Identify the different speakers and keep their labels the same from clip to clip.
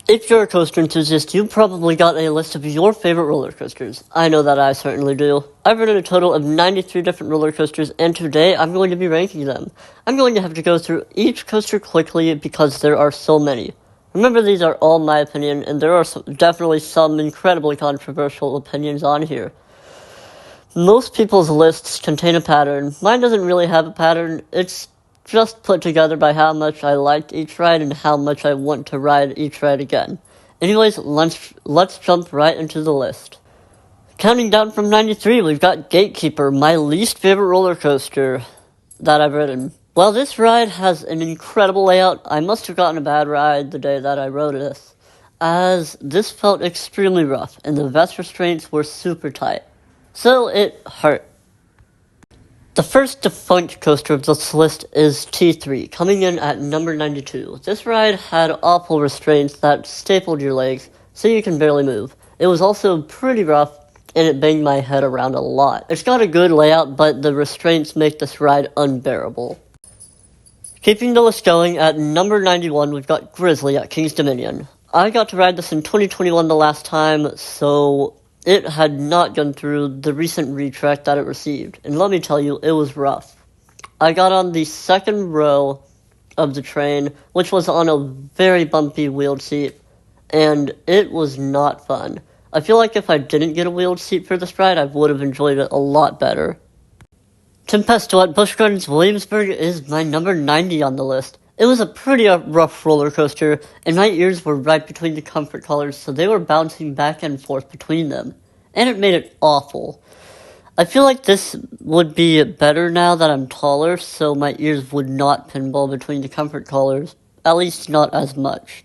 Speaker 1: If you're a coaster enthusiast, you probably got a list of your favorite roller coasters. I know that I certainly do. I've ridden a total of 93 different roller coasters, and today I'm going to be ranking them. I'm going to have to go through each coaster quickly because there are so many. Remember, these are all my opinion, and there are definitely some incredibly controversial opinions on here. Most people's lists contain a pattern. Mine doesn't really have a pattern. It's just put together by how much I liked each ride and how much I want to ride each ride again. Anyways, let's jump right into the list. Counting down from 93, we've got Gatekeeper, my least favorite roller coaster that I've ridden. While this ride has an incredible layout, I must have gotten a bad ride the day that I rode this, as this felt extremely rough and the vest restraints were super tight, so it hurt. The first defunct coaster of this list is T3, coming in at number 92. This ride had awful restraints that stapled your legs, so you can barely move. It was also pretty rough, and it banged my head around a lot. It's got a good layout, but the restraints make this ride unbearable. Keeping the list going, at number 91, we've got Grizzly at King's Dominion. I got to ride this in 2021 the last time, so it had not gone through the recent retrack that it received, and let me tell you, it was rough. I got on the second row of the train, which was on a very bumpy wheeled seat, and it was not fun. I feel like if I didn't get a wheeled seat for this ride, I would have enjoyed it a lot better. Tempesto at Busch Gardens Williamsburg is my number 90 on the list. It was a pretty rough roller coaster, and my ears were right between the comfort collars, so they were bouncing back and forth between them, and it made it awful. I feel like this would be better now that I'm taller, so my ears would not pinball between the comfort collars, at least not as much.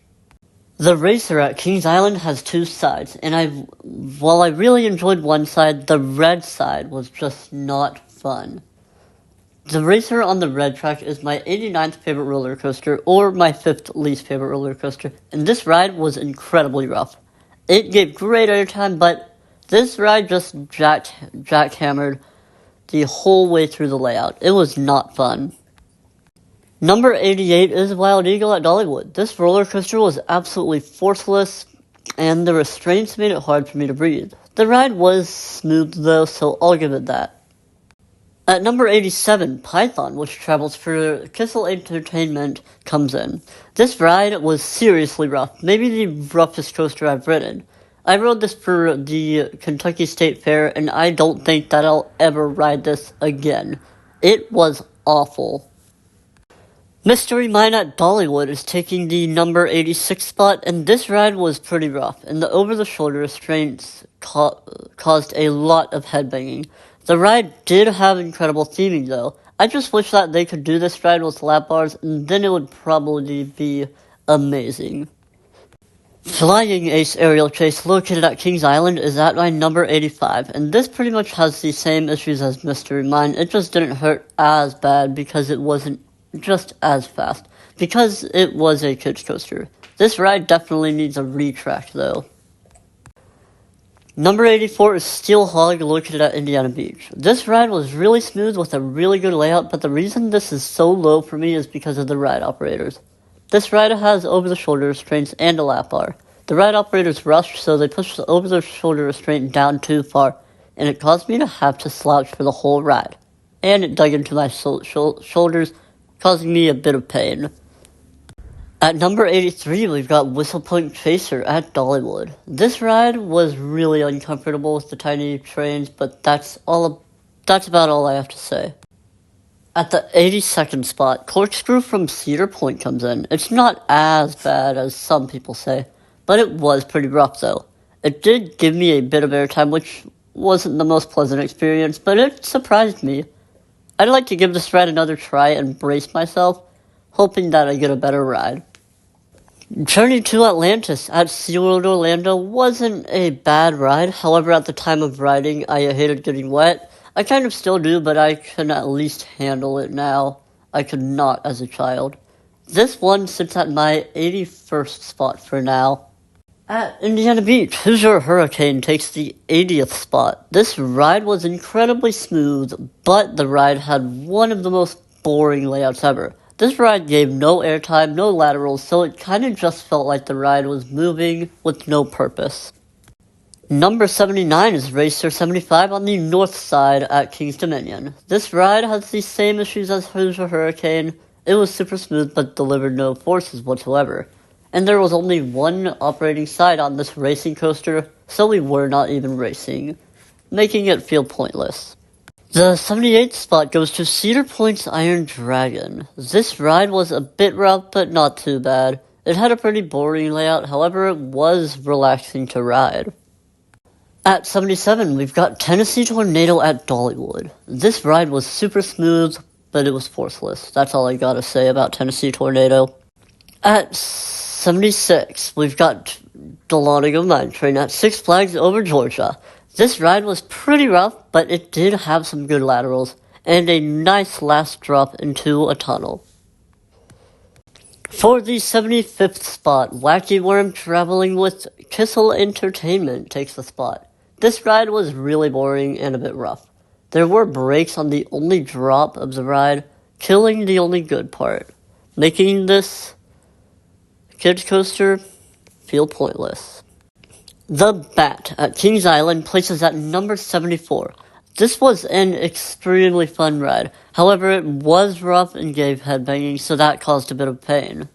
Speaker 1: The Racer at Kings Island has two sides, and while I really enjoyed one side, the red side was just not fun. The Racer on the red track is my 89th favorite roller coaster, or my 5th least favorite roller coaster, and this ride was incredibly rough. It gave great airtime, but this ride just jackhammered the whole way through the layout. It was not fun. Number 88 is Wild Eagle at Dollywood. This roller coaster was absolutely forceless, and the restraints made it hard for me to breathe. The ride was smooth though, so I'll give it that. At number 87, Python, which travels for Kissel Entertainment, comes in. This ride was seriously rough, maybe the roughest coaster I've ridden. I rode this for the Kentucky State Fair, and I don't think that I'll ever ride this again. It was awful. Mystery Mine at Dollywood is taking the number 86 spot, and this ride was pretty rough, and the over-the-shoulder restraints caused a lot of headbanging. The ride did have incredible theming, though. I just wish that they could do this ride with lap bars, and then it would probably be amazing. Flying Ace Aerial Chase, located at Kings Island, is at my number 85, and this pretty much has the same issues as Mystery Mine. It just didn't hurt as bad because it wasn't just as fast, because it was a kids coaster. This ride definitely needs a retrack, though. Number 84 is Steel Hog, located at Indiana Beach. This ride was really smooth with a really good layout, but the reason this is so low for me is because of the ride operators. This ride has over-the-shoulder restraints and a lap bar. The ride operators rushed, so they pushed the over-the-shoulder restraint down too far, and it caused me to have to slouch for the whole ride. And it dug into my shoulders, causing me a bit of pain. At number 83, we've got Whistle Point Chaser at Dollywood. This ride was really uncomfortable with the tiny trains, but that's about all I have to say. At the 82nd spot, Corkscrew from Cedar Point comes in. It's not as bad as some people say, but it was pretty rough though. It did give me a bit of airtime, which wasn't the most pleasant experience, but it surprised me. I'd like to give this ride another try and brace myself, hoping that I get a better ride. Journey to Atlantis at SeaWorld Orlando wasn't a bad ride. However, at the time of riding, I hated getting wet. I kind of still do, but I can at least handle it now. I could not as a child. This one sits at my 81st spot for now. At Indiana Beach, Hoosier Hurricane takes the 80th spot. This ride was incredibly smooth, but the ride had one of the most boring layouts ever. This ride gave no airtime, no laterals, so it kinda just felt like the ride was moving with no purpose. Number 79 is Racer 75 on the north side at King's Dominion. This ride has the same issues as Hoosier Hurricane. It was super smooth but delivered no forces whatsoever. And there was only one operating side on this racing coaster, so we were not even racing, making it feel pointless. The 78th spot goes to Cedar Point's Iron Dragon. This ride was a bit rough, but not too bad. It had a pretty boring layout, however it was relaxing to ride. At 77, we've got Tennessee Tornado at Dollywood. This ride was super smooth, but it was forceless. That's all I gotta say about Tennessee Tornado. At 76, we've got Dahlonega Mine Train at Six Flags Over Georgia. This ride was pretty rough, but it did have some good laterals, and a nice last drop into a tunnel. For the 75th spot, Wacky Worm Traveling with Kissel Entertainment takes the spot. This ride was really boring and a bit rough. There were breaks on the only drop of the ride, killing the only good part, making this kids coaster feel pointless. The Bat at Kings Island places at number 74. This was an extremely fun ride. However, it was rough and gave headbanging, so that caused a bit of pain.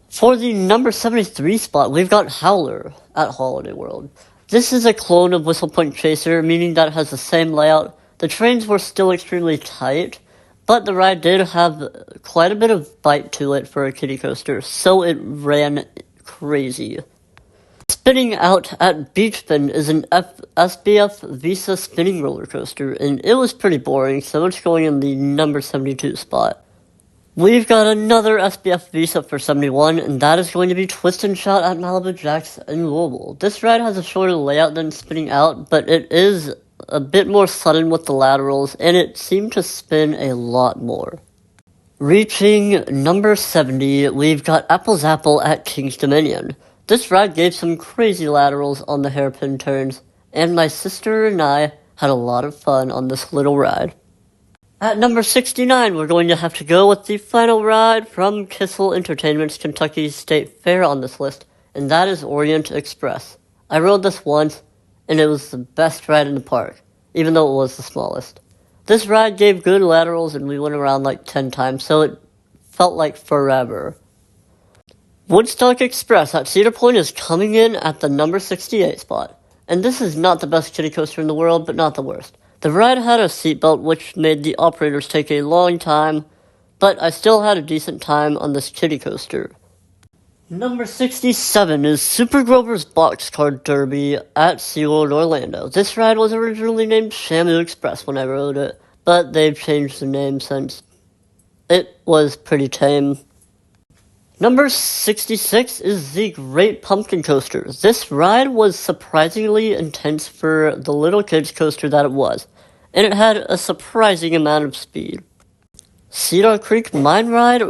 Speaker 1: For the number 73 spot, we've got Howler at Holiday World. This is a clone of Whistle Point Chaser, meaning that it has the same layout. The trains were still extremely tight, but the ride did have quite a bit of bite to it for a kiddie coaster, so it ran crazy. Spinning Out at Beach Bend is an SBF Visa spinning roller coaster, and it was pretty boring, so it's going in the number 72 spot. We've got another SBF Visa for 71, and that is going to be Twist and Shout at Malibu Jacks in Louisville. This ride has a shorter layout than Spinning Out, but it is a bit more sudden with the laterals, and it seemed to spin a lot more. Reaching number 70, we've got Apple's Apple at King's Dominion. This ride gave some crazy laterals on the hairpin turns, and my sister and I had a lot of fun on this little ride. At number 69, we're going to have to go with the final ride from Kissel Entertainment's Kentucky State Fair on this list, and that is Orient Express. I rode this once, and it was the best ride in the park, even though it was the smallest. This ride gave good laterals, and we went around like 10 times, so it felt like forever. Woodstock Express at Cedar Point is coming in at the number 68 spot. And this is not the best kiddie coaster in the world, but not the worst. The ride had a seatbelt, which made the operators take a long time, but I still had a decent time on this kiddie coaster. Number 67 is Super Grover's Boxcar Derby at SeaWorld Orlando. This ride was originally named Shamu Express when I rode it, but they've changed the name since. It was pretty tame. Number 66 is the Great Pumpkin Coaster. This ride was surprisingly intense for the little kids coaster that it was, and it had a surprising amount of speed. Cedar Creek Mine Ride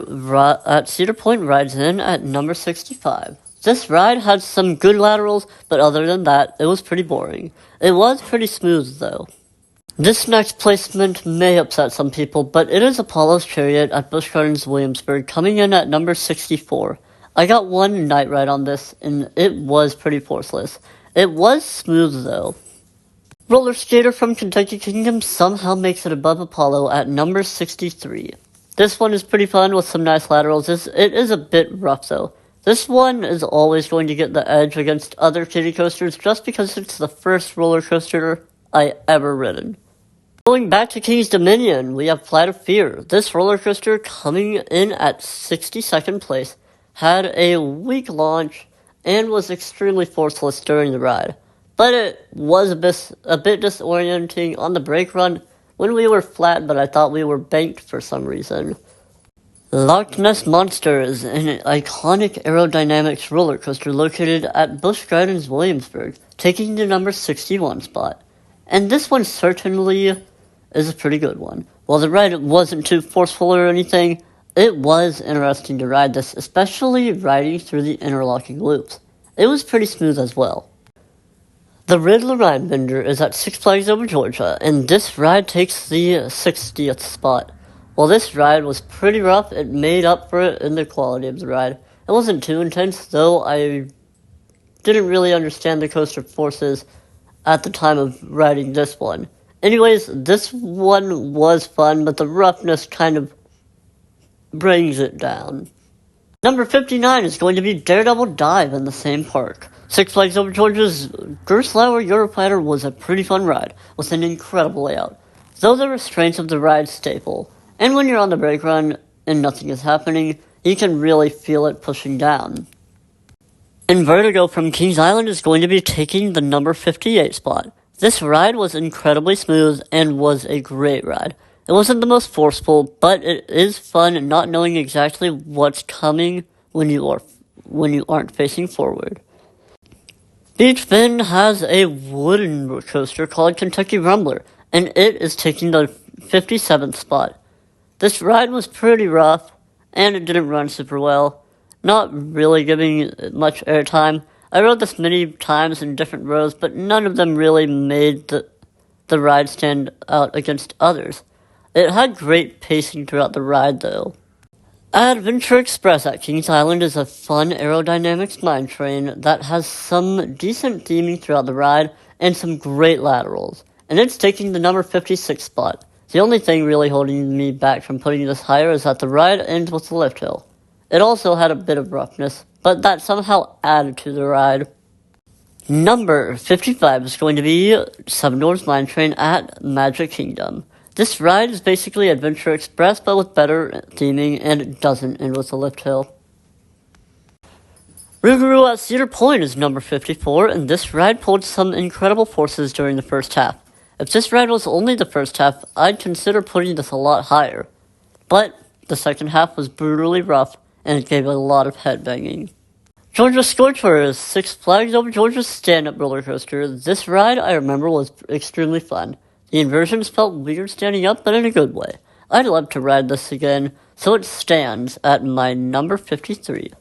Speaker 1: at Cedar Point rides in at number 65. This ride had some good laterals, but other than that, it was pretty boring. It was pretty smooth though. This next placement may upset some people, but it is Apollo's Chariot at Busch Gardens Williamsburg, coming in at number 64. I got one night ride on this, and it was pretty forceless. It was smooth, though. Roller Skater from Kentucky Kingdom somehow makes it above Apollo at number 63. This one is pretty fun with some nice laterals. It is a bit rough, though. This one is always going to get the edge against other kiddie coasters just because it's the first roller coaster I ever ridden. Going back to King's Dominion, we have Flight of Fear. This roller coaster, coming in at 62nd place, had a weak launch and was extremely forceless during the ride. But it was a bit disorienting on the brake run when we were flat, but I thought we were banked for some reason. Loch Ness Monster is an iconic aerodynamics roller coaster located at Busch Gardens Williamsburg, taking the number 61 spot. And this one certainly is a pretty good one. While the ride wasn't too forceful or anything, it was interesting to ride this, especially riding through the interlocking loops. It was pretty smooth as well. The Riddler Ride Bender is at Six Flags Over Georgia, and this ride takes the 60th spot. While this ride was pretty rough, it made up for it in the quality of the ride. It wasn't too intense, though I didn't really understand the coaster forces at the time of riding this one. Anyways, this one was fun, but the roughness kind of brings it down. Number 59 is going to be Daredevil Dive in the same park. Six Flags Over Georgia's Gerstlauer Eurofighter was a pretty fun ride, with an incredible layout, though the restraints of the ride staple. And when you're on the brake run and nothing is happening, you can really feel it pushing down. And Vertigo from Kings Island is going to be taking the number 58 spot. This ride was incredibly smooth and was a great ride. It wasn't the most forceful, but it is fun not knowing exactly what's coming when you aren't facing forward. Beach Bend has a wooden coaster called Kentucky Rumbler, and it is taking the 57th spot. This ride was pretty rough, and it didn't run super well, not really giving much airtime. I rode this many times in different rows, but none of them really made the ride stand out against others. It had great pacing throughout the ride, though. Adventure Express at Kings Island is a fun aerodynamics mine train that has some decent theming throughout the ride and some great laterals, and it's taking the number 56 spot. The only thing really holding me back from putting this higher is that the ride ends with a lift hill. It also had a bit of roughness, but that somehow added to the ride. Number 55 is going to be Seven Dwarfs Mine Train at Magic Kingdom. This ride is basically Adventure Express, but with better theming, and it doesn't end with a lift hill. Rougarou at Cedar Point is number 54, and this ride pulled some incredible forces during the first half. If this ride was only the first half, I'd consider putting this a lot higher. But the second half was brutally rough, and it gave a lot of headbanging. Georgia Scorcher is Six Flags Over Georgia's stand-up roller coaster. This ride, I remember, was extremely fun. The inversions felt weird standing up, but in a good way. I'd love to ride this again, so it stands at my number 53.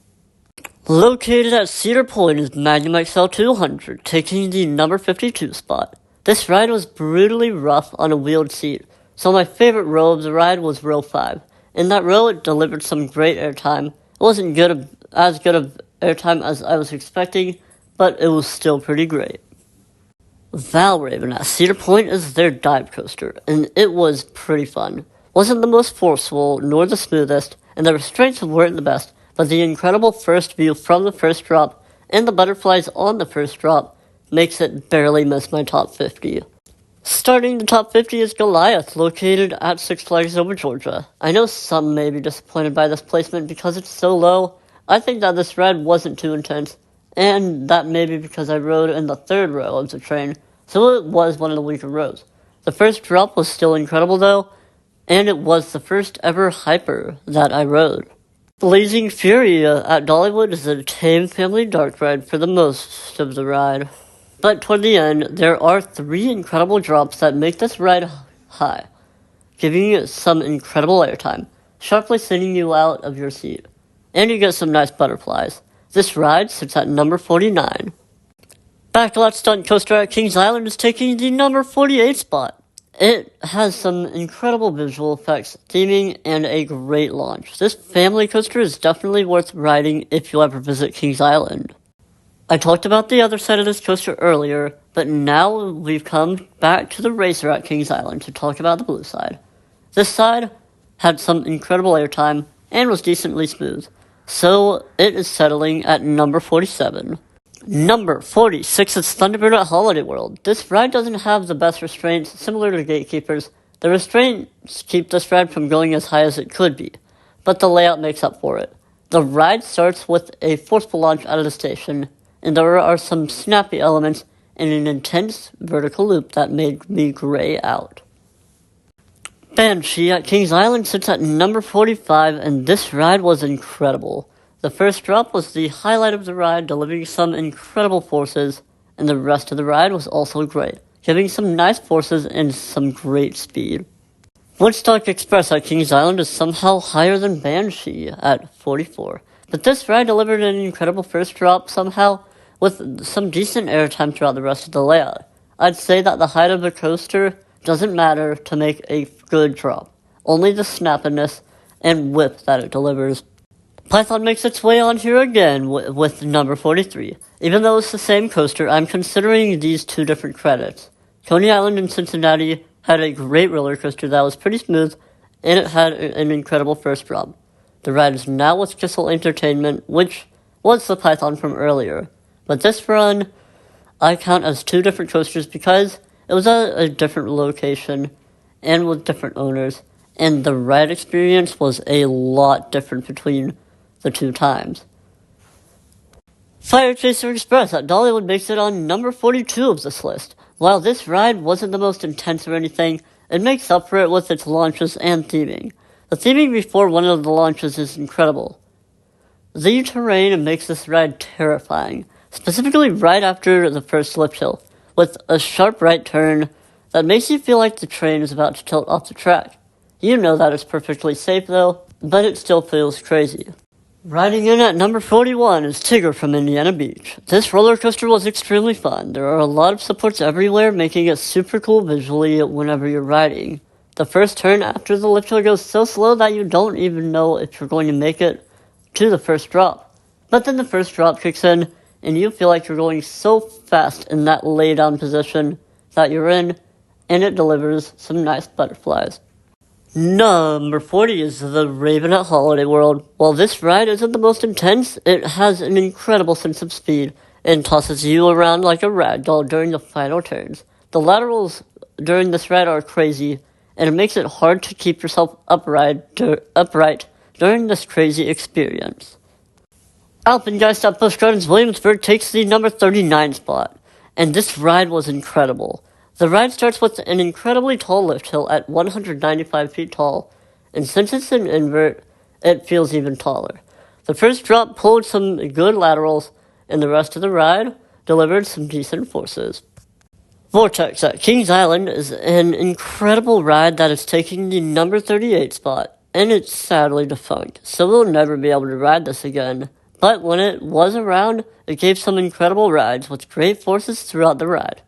Speaker 1: Located at Cedar Point is Magnum XL 200, taking the number 52 spot. This ride was brutally rough on a wheeled seat, so my favorite row of the ride was row 5. In that row, it delivered some great airtime. It wasn't as good of airtime as I was expecting, but it was still pretty great. Valraven at Cedar Point is their dive coaster, and it was pretty fun. Wasn't the most forceful, nor the smoothest, and the restraints weren't the best, but the incredible first view from the first drop, and the butterflies on the first drop, makes it barely miss my top 50. Starting the top 50 is Goliath, located at Six Flags Over Georgia. I know some may be disappointed by this placement because it's so low. I think that this ride wasn't too intense, and that may be because I rode in the third row of the train, so it was one of the weaker rows. The first drop was still incredible though, and it was the first ever hyper that I rode. Blazing Fury at Dollywood is a tame family dark ride for the most of the ride. But toward the end, there are 3 incredible drops that make this ride high, giving you some incredible airtime, sharply sending you out of your seat. And you get some nice butterflies. This ride sits at number 49. Backlot Stunt Coaster at Kings Island is taking the number 48 spot. It has some incredible visual effects, theming, and a great launch. This family coaster is definitely worth riding if you ever visit Kings Island. I talked about the other side of this coaster earlier, but now we've come back to the racer at Kings Island to talk about the blue side. This side had some incredible airtime and was decently smooth, so it is settling at number 47. Number 46 is Thunderbird at Holiday World. This ride doesn't have the best restraints, similar to Gatekeepers. The restraints keep this ride from going as high as it could be, but the layout makes up for it. The ride starts with a forceful launch out of the station, and there are some snappy elements and an intense vertical loop that made me gray out. Banshee at Kings Island sits at number 45, and this ride was incredible. The first drop was the highlight of the ride, delivering some incredible forces, and the rest of the ride was also great, giving some nice forces and some great speed. Woodstock Express at Kings Island is somehow higher than Banshee at 44, but this ride delivered an incredible first drop somehow, with some decent airtime throughout the rest of the layout. I'd say that the height of the coaster doesn't matter to make a good drop. only the snappiness and whip that it delivers. Python makes its way on here again with number 43. Even though it's the same coaster, I'm considering these two different credits. Coney Island in Cincinnati had a great roller coaster that was pretty smooth, and it had an incredible first drop. The ride is now with Kissel Entertainment, which was the Python from earlier. But this run, I count as two different coasters because it was at a different location and with different owners, and the ride experience was a lot different between the two times. Fire Chaser Express at Dollywood makes it on number 42 of this list. While this ride wasn't the most intense or anything, it makes up for it with its launches and theming. The theming before one of the launches is incredible. The terrain makes this ride terrifying, specifically right after the first slip hill, with a sharp right turn that makes you feel like the train is about to tilt off the track. You know that it's perfectly safe though, but it still feels crazy. Riding in at number 41 is Tigger from Indiana Beach. This roller coaster was extremely fun. There are a lot of supports everywhere, making it super cool visually whenever you're riding. The first turn after the lift hill goes so slow that you don't even know if you're going to make it to the first drop. But then the first drop kicks in, and you feel like you're going so fast in that lay down position that you're in, and it delivers some nice butterflies. Number 40 is the Raven at Holiday World. While this ride isn't the most intense, it has an incredible sense of speed and tosses you around like a ragdoll during the final turns. The laterals during this ride are crazy, and it makes it hard to keep yourself upright during this crazy experience. Alpengeist at Busch Gardens Williamsburg takes the number 39 spot, and this ride was incredible. The ride starts with an incredibly tall lift hill at 195 feet tall, and since it's an invert, it feels even taller. The first drop pulled some good laterals, and the rest of the ride delivered some decent forces. Vortex at Kings Island is an incredible ride that is taking the number 38 spot, and it's sadly defunct, so we'll never be able to ride this again. But when it was around, it gave some incredible rides with great forces throughout the ride.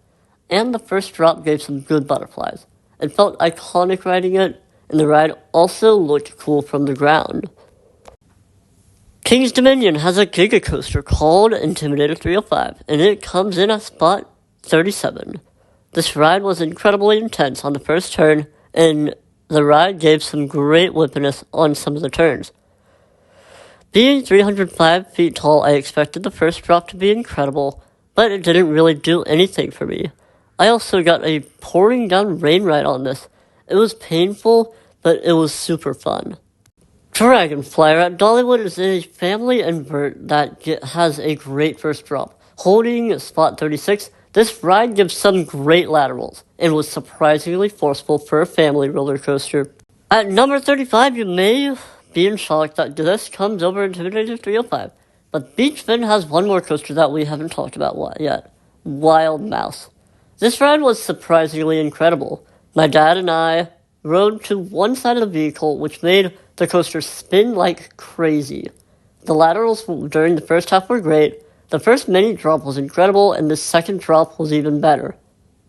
Speaker 1: And the first drop gave some good butterflies. It felt iconic riding it, and the ride also looked cool from the ground. King's Dominion has a giga coaster called Intimidator 305, and it comes in at spot 37. This ride was incredibly intense on the first turn, and the ride gave some great whippiness on some of the turns. Being 305 feet tall, I expected the first drop to be incredible, but it didn't really do anything for me. I also got a pouring down rain ride on this. It was painful, but it was super fun. Dragonflyer at Dollywood is a family invert that has a great first drop. Holding spot 36, this ride gives some great laterals, and was surprisingly forceful for a family roller coaster. At number 35, you may be in shock that this comes over Intimidator 305, but Beachfin has one more coaster that we haven't talked about yet, Wild Mouse. This ride was surprisingly incredible. My dad and I rode to one side of the vehicle, which made the coaster spin like crazy. The laterals during the first half were great, the first mini drop was incredible, and the second drop was even better.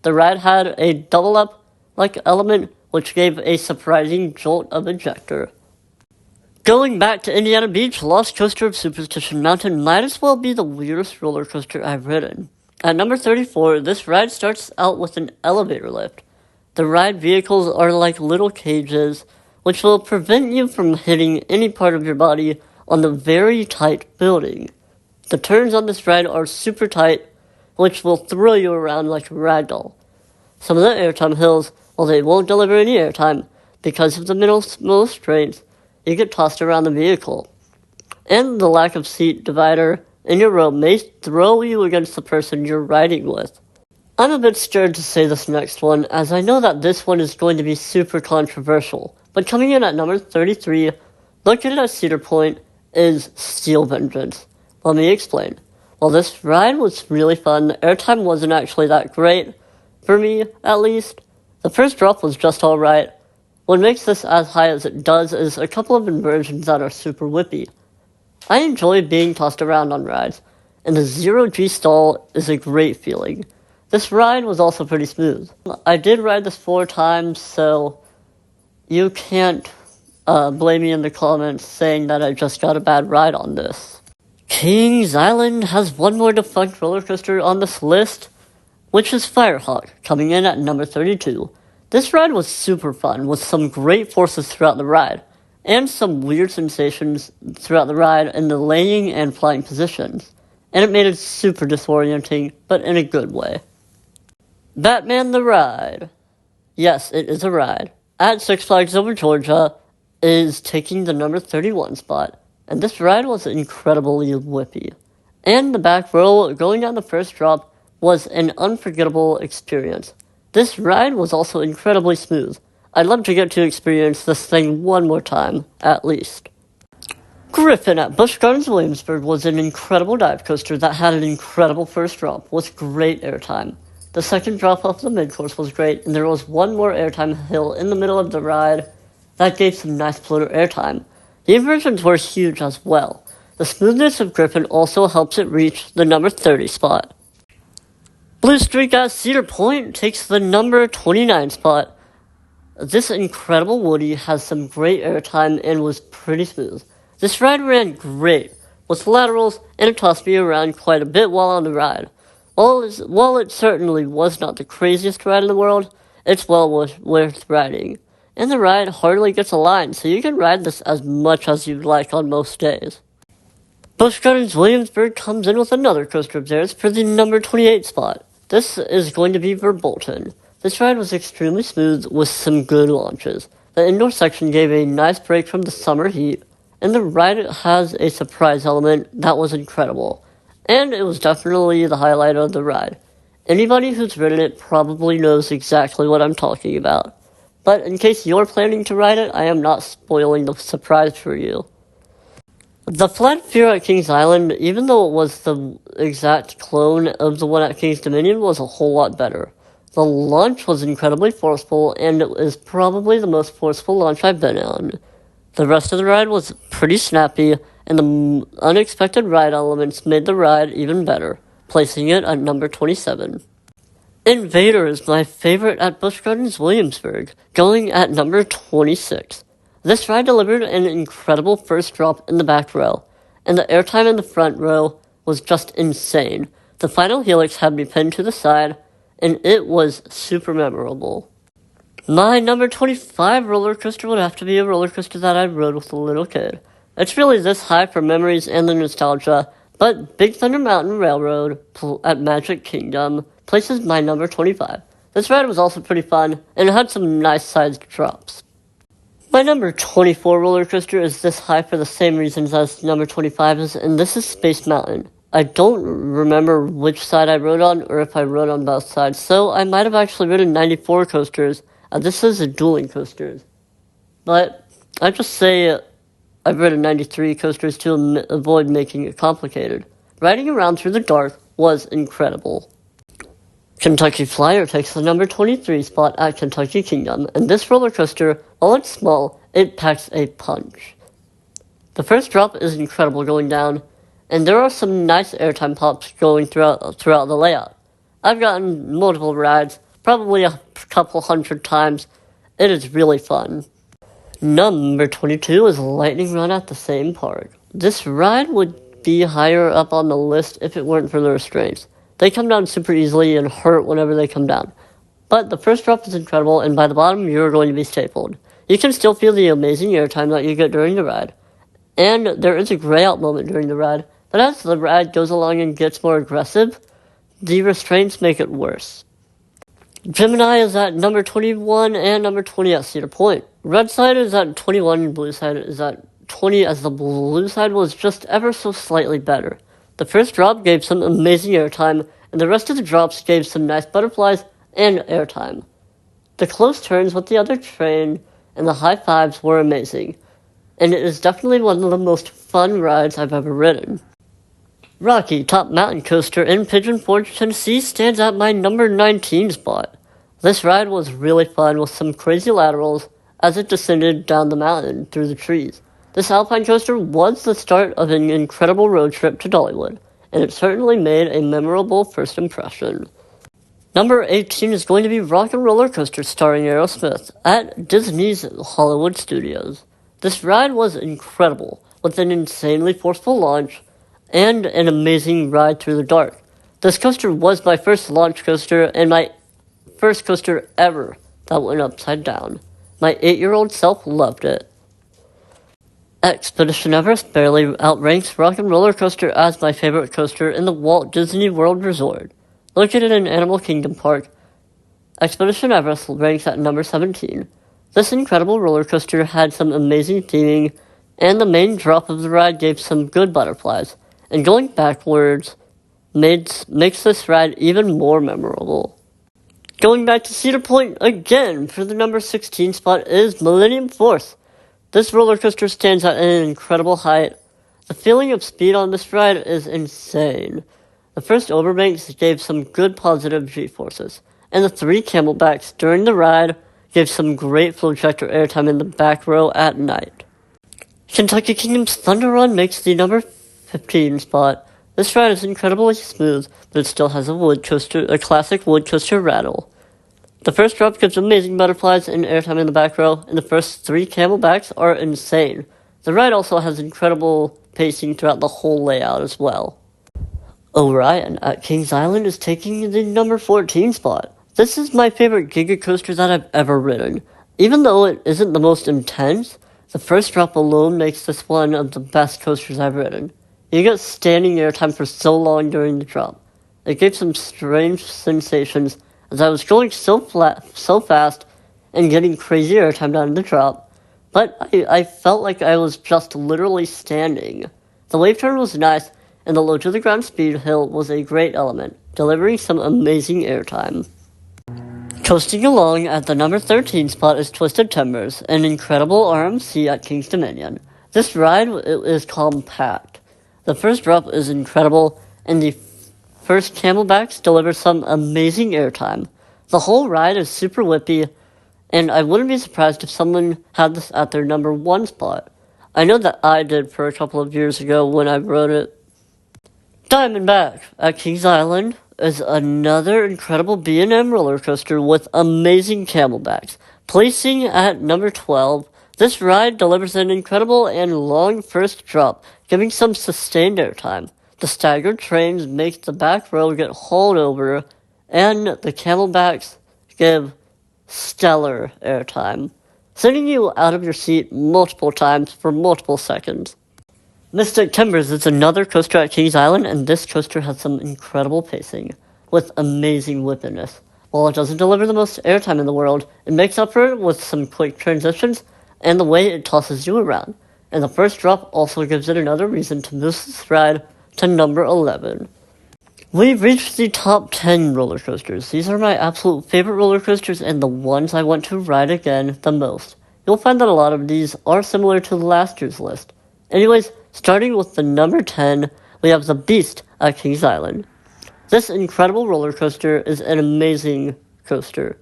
Speaker 1: The ride had a double-up-like element, which gave a surprising jolt of ejector. Going back to Indiana Beach, Lost Coaster of Superstition Mountain might as well be the weirdest roller coaster I've ridden. At number 34, this ride starts out with an elevator lift. The ride vehicles are like little cages, which will prevent you from hitting any part of your body on the very tight building. The turns on this ride are super tight, which will throw you around like a ragdoll. Some of the airtime hills, while they won't deliver any airtime, because of the minimal restraints, you get tossed around the vehicle. And the lack of seat divider in your row may throw you against the person you're riding with. I'm a bit scared to say this next one, as I know that this one is going to be super controversial. But coming in at number 33, located at Cedar Point, is Steel Vengeance. Let me explain. While this ride was really fun, the airtime wasn't actually that great, for me at least. The first drop was just alright. What makes this as high as it does is a couple of inversions that are super whippy. I enjoy being tossed around on rides, and the 0G stall is a great feeling. This ride was also pretty smooth. I did ride this 4 times, so you can't blame me in the comments saying that I just got a bad ride on this. Kings Island has one more defunct roller coaster on this list, which is Firehawk, coming in at number 32. This ride was super fun, with some great forces throughout the ride, and some weird sensations throughout the ride in the landing and flying positions, and it made it super disorienting, but in a good way. Batman the Ride. Yes, it is a ride. At Six Flags Over Georgia is taking the number 31 spot, and this ride was incredibly whippy. And the back row going down the first drop was an unforgettable experience. This ride was also incredibly smooth. I'd love to get to experience this thing one more time, at least. Griffin at Busch Gardens Williamsburg was an incredible dive coaster that had an incredible first drop with great airtime. The second drop off the mid-course was great, and there was one more airtime hill in the middle of the ride that gave some nice floater airtime. The inversions were huge as well. The smoothness of Griffin also helps it reach the number 30 spot. Blue Streak at Cedar Point takes the number 29 spot. This incredible Woody has some great airtime and was pretty smooth. This ride ran great, with laterals, and it tossed me around quite a bit while on the ride. While it certainly was not the craziest ride in the world, it's well worth riding. And the ride hardly gets a line, so you can ride this as much as you'd like on most days. Busch Gardens Williamsburg comes in with another coaster of theirs for the number 28 spot. This is going to be Verbolten. This ride was extremely smooth with some good launches. The indoor section gave a nice break from the summer heat, and the ride has a surprise element that was incredible. And it was definitely the highlight of the ride. Anybody who's ridden it probably knows exactly what I'm talking about. But in case you're planning to ride it, I am not spoiling the surprise for you. The Flat Fear at Kings Island, even though it was the exact clone of the one at Kings Dominion, was a whole lot better. The launch was incredibly forceful, and it is probably the most forceful launch I've been on. The rest of the ride was pretty snappy, and the unexpected ride elements made the ride even better, placing it at number 27. Invader is my favorite at Busch Gardens Williamsburg, going at number 26. This ride delivered an incredible first drop in the back row, and the airtime in the front row was just insane. The final helix had me pinned to the side, and it was super memorable. My number 25 roller coaster would have to be a roller coaster that I rode with a little kid. It's really this high for memories and the nostalgia, but Big Thunder Mountain Railroad at Magic Kingdom places my number 25. This ride was also pretty fun, and it had some nice sized drops. My number 24 roller coaster is this high for the same reasons as number 25 is, and this is Space Mountain. I don't remember which side I rode on, or if I rode on both sides, so I might have actually ridden 94 coasters. This is a dueling coasters. But I just say I've ridden 93 coasters to avoid making it complicated. Riding around through the dark was incredible. Kentucky Flyer takes the number 23 spot at Kentucky Kingdom, and this roller coaster, while it's small, it packs a punch. The first drop is incredible going down, and there are some nice airtime pops going throughout the layout. I've gotten multiple rides, probably a couple hundred times. It is really fun. Number 22 is Lightning Run at the same park. This ride would be higher up on the list if it weren't for the restraints. They come down super easily and hurt whenever they come down. But the first drop is incredible, and by the bottom, you're going to be stapled. You can still feel the amazing airtime that you get during the ride. And there is a gray out moment during the ride, but as the ride goes along and gets more aggressive, the restraints make it worse. Gemini is at number 21 and number 20 at Cedar Point. Red side is at 21 and blue side is at 20, as the blue side was just ever so slightly better. The first drop gave some amazing airtime, and the rest of the drops gave some nice butterflies and airtime. The close turns with the other train and the high fives were amazing, and it is definitely one of the most fun rides I've ever ridden. Rocky Top Mountain Coaster in Pigeon Forge, Tennessee stands at my number 19 spot. This ride was really fun with some crazy laterals as it descended down the mountain through the trees. This alpine coaster was the start of an incredible road trip to Dollywood, and it certainly made a memorable first impression. Number 18 is going to be Rock and Roller Coaster starring Aerosmith at Disney's Hollywood Studios. This ride was incredible, with an insanely forceful launch and an amazing ride through the dark. This coaster was my first launch coaster and my first coaster ever that went upside down. My 8-year-old self loved it. Expedition Everest barely outranks Rock and Roller Coaster as my favorite coaster in the Walt Disney World Resort. Located in Animal Kingdom Park, Expedition Everest ranks at number 17. This incredible roller coaster had some amazing theming, and the main drop of the ride gave some good butterflies, and going backwards makes this ride even more memorable. Going back to Cedar Point again for the number 16 spot is Millennium Force. This roller coaster stands at an incredible height. The feeling of speed on this ride is insane. The first overbanks gave some good positive G-forces, and the 3 camelbacks during the ride gave some great flow tractor airtime in the back row at night. Kentucky Kingdom's Thunder Run makes the number 15 spot. This ride is incredibly smooth, but it still has a classic wood coaster rattle. The first drop gives amazing butterflies and airtime in the back row, and the first 3 camelbacks are insane. The ride also has incredible pacing throughout the whole layout as well. Orion at Kings Island is taking the number 14 spot. This is my favorite Giga coaster that I've ever ridden. Even though it isn't the most intense, the first drop alone makes this one of the best coasters I've ridden. You get standing airtime for so long during the drop. It gave some strange sensations as I was going so fast and getting crazy airtime down the drop, but I felt like I was just literally standing. The wave turn was nice, and the low-to-the-ground speed hill was a great element, delivering some amazing airtime. Coasting along at the number 13 spot is Twisted Timbers, an incredible RMC at Kings Dominion. This ride is compact. The first drop is incredible, and the first camelbacks deliver some amazing airtime. The whole ride is super whippy, and I wouldn't be surprised if someone had this at their number 1 spot. I know that I did for a couple of years ago when I rode it. Diamondback at Kings Island is another incredible B&M roller coaster with amazing camelbacks. Placing at number 12, this ride delivers an incredible and long first drop, giving some sustained airtime. The staggered trains make the back row get hauled over, and the camelbacks give stellar airtime, sending you out of your seat multiple times for multiple seconds. Mystic Timbers is another coaster at Kings Island, and this coaster has some incredible pacing, with amazing whippiness. While it doesn't deliver the most airtime in the world, it makes up for it with some quick transitions and the way it tosses you around. And the first drop also gives it another reason to boost this ride to number 11. We've reached the top 10 roller coasters. These are my absolute favorite roller coasters and the ones I want to ride again the most. You'll find that a lot of these are similar to last year's list. Anyways, starting with the number 10, we have the Beast at Kings Island. This incredible roller coaster is an amazing coaster.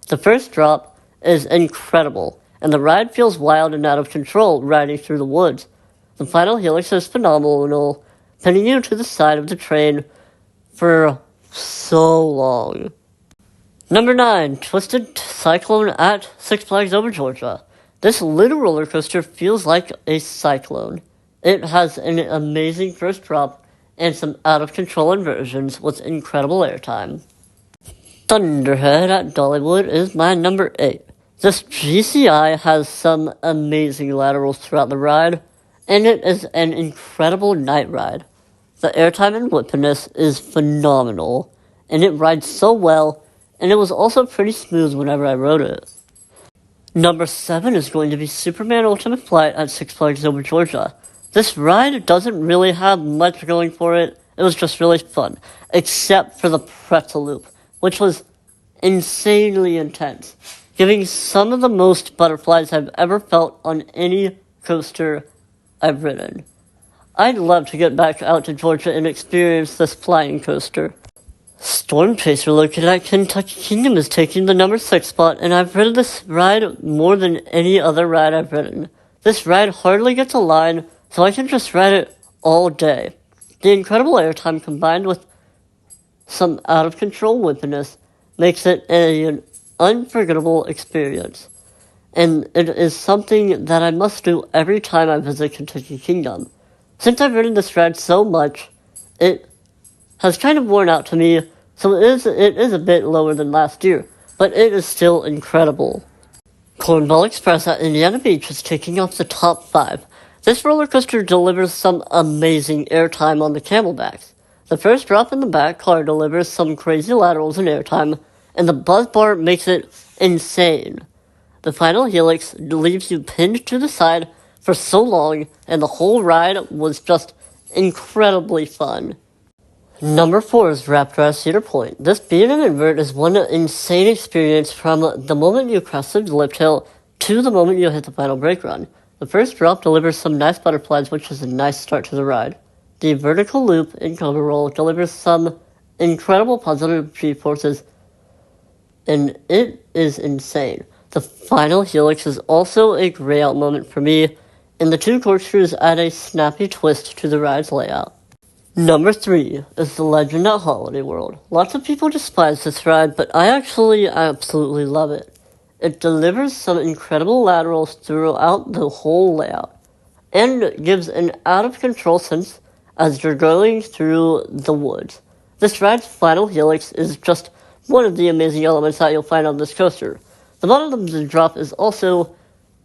Speaker 1: The first drop is incredible, and the ride feels wild and out of control riding through the woods. The final helix is phenomenal, pinning you to the side of the train for so long. Number 9, Twisted Cyclone at Six Flags Over Georgia. This little roller coaster feels like a cyclone. It has an amazing first drop and some out-of-control inversions with incredible airtime. Thunderhead at Dollywood is my number 8. This GCI has some amazing laterals throughout the ride, and it is an incredible night ride. The airtime and whippiness is phenomenal, and it rides so well, and it was also pretty smooth whenever I rode it. Number 7 is going to be Superman Ultimate Flight at Six Flags Over Georgia. This ride doesn't really have much going for it. It was just really fun, except for the pretzel loop, which was insanely intense, giving some of the most butterflies I've ever felt on any coaster I've ridden. I'd love to get back out to Georgia and experience this flying coaster. Storm Chaser located at Kentucky Kingdom is taking the number 6 spot, and I've ridden this ride more than any other ride I've ridden. This ride hardly gets a line, so I can just ride it all day. The incredible airtime combined with some out-of-control whippiness makes it an unforgettable experience. And it is something that I must do every time I visit Kentucky Kingdom. Since I've ridden this ride so much, it has kind of worn out to me, so it is a bit lower than last year, but it is still incredible. Cornball Express at Indiana Beach is taking off the top 5. This roller coaster delivers some amazing airtime on the camelbacks. The first drop in the back car delivers some crazy laterals and airtime, and the buzz bar makes it insane. The final helix leaves you pinned to the side for so long, and the whole ride was just incredibly fun. Number 4 is Raptor at Cedar Point. This being an invert is one insane experience from the moment you cross the lift hill to the moment you hit the final brake run. The first drop delivers some nice butterflies, which is a nice start to the ride. The vertical loop in Cobra Roll delivers some incredible positive G-forces, and it is insane. The final helix is also a grey out moment for me, and the 2 corkscrews add a snappy twist to the ride's layout. Number 3 is the Legend at Holiday World. Lots of people despise this ride, but I actually absolutely love it. It delivers some incredible laterals throughout the whole layout, and gives an out-of-control sense as you're going through the woods. This ride's final helix is just one of the amazing elements that you'll find on this coaster. The bottom of the drop is also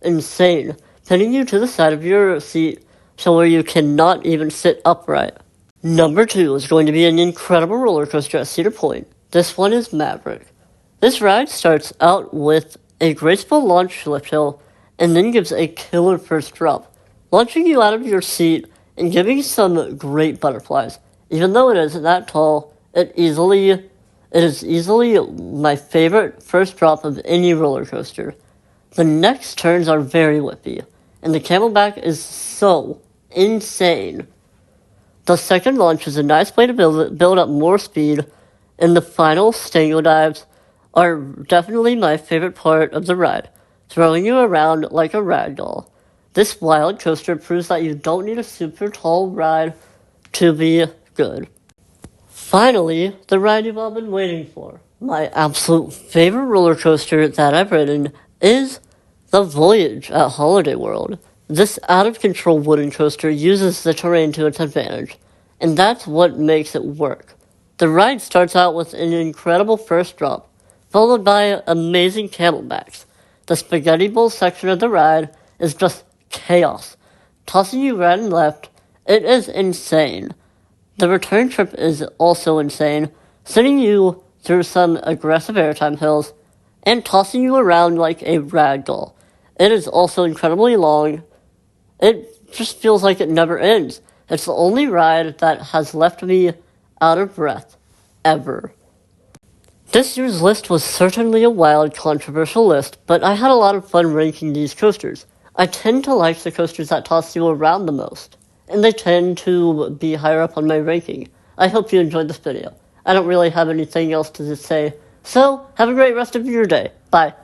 Speaker 1: insane, pinning you to the side of your seat so where you cannot even sit upright. Number 2 is going to be an incredible roller coaster at Cedar Point. This one is Maverick. This ride starts out with a graceful launch lift hill and then gives a killer first drop, launching you out of your seat and giving some great butterflies. Even though it isn't that tall, it is easily my favorite first drop of any roller coaster. The next turns are very whippy, and the camelback is so insane. The second launch is a nice way to build up more speed, and the final stango dives are definitely my favorite part of the ride, throwing you around like a ragdoll. This wild coaster proves that you don't need a super tall ride to be good. Finally, the ride you've all been waiting for. My absolute favorite roller coaster that I've ridden is the Voyage at Holiday World. This out-of-control wooden coaster uses the terrain to its advantage, and that's what makes it work. The ride starts out with an incredible first drop, followed by amazing camelbacks. The spaghetti bowl section of the ride is just chaos, tossing you right and left. It is insane. The return trip is also insane, sending you through some aggressive airtime hills and tossing you around like a ragdoll. It is also incredibly long. It just feels like it never ends. It's the only ride that has left me out of breath, ever. This year's list was certainly a wild, controversial list, but I had a lot of fun ranking these coasters. I tend to like the coasters that toss you around the most, and they tend to be higher up on my ranking. I hope you enjoyed this video. I don't really have anything else to say, so have a great rest of your day. Bye.